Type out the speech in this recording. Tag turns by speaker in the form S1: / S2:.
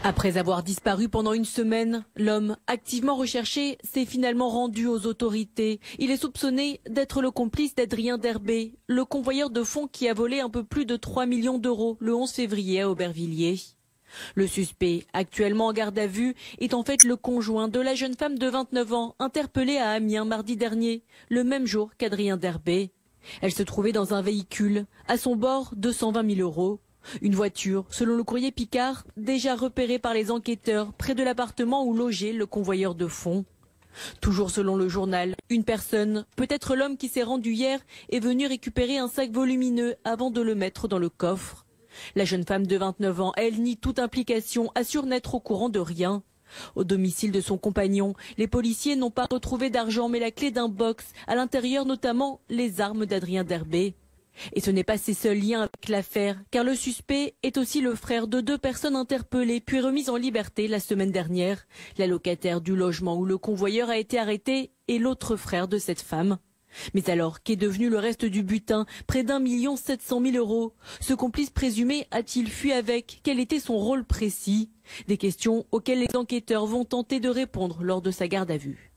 S1: Après avoir disparu pendant une semaine, l'homme activement recherché s'est finalement rendu aux autorités. Il est soupçonné d'être le complice d'Adrien Derbé, le convoyeur de fonds qui a volé un peu plus de 3 millions d'euros le 11 février à Aubervilliers. Le suspect, actuellement en garde à vue, est en fait le conjoint de la jeune femme de 29 ans interpellée à Amiens mardi dernier, le même jour qu'Adrien Derbé. Elle se trouvait dans un véhicule, à son bord 220 000 euros. Une voiture, selon le courrier Picard, déjà repérée par les enquêteurs près de l'appartement où logeait le convoyeur de fonds. Toujours selon le journal, une personne, peut-être l'homme qui s'est rendu hier, est venu récupérer un sac volumineux avant de le mettre dans le coffre. La jeune femme de 29 ans, elle nie toute implication, assure n'être au courant de rien. Au domicile de son compagnon, les policiers n'ont pas retrouvé d'argent mais la clé d'un box, à l'intérieur notamment les armes d'Adrien Derbé. Et ce n'est pas ses seuls liens avec l'affaire, car le suspect est aussi le frère de 2 personnes interpellées puis remises en liberté la semaine dernière. La locataire du logement où le convoyeur a été arrêté et l'autre frère de cette femme. Mais alors, qu'est devenu le reste du butin, près d'1 700 000 euros? Ce complice présumé a-t-il fui avec? Quel était son rôle précis? Des questions auxquelles les enquêteurs vont tenter de répondre lors de sa garde à vue.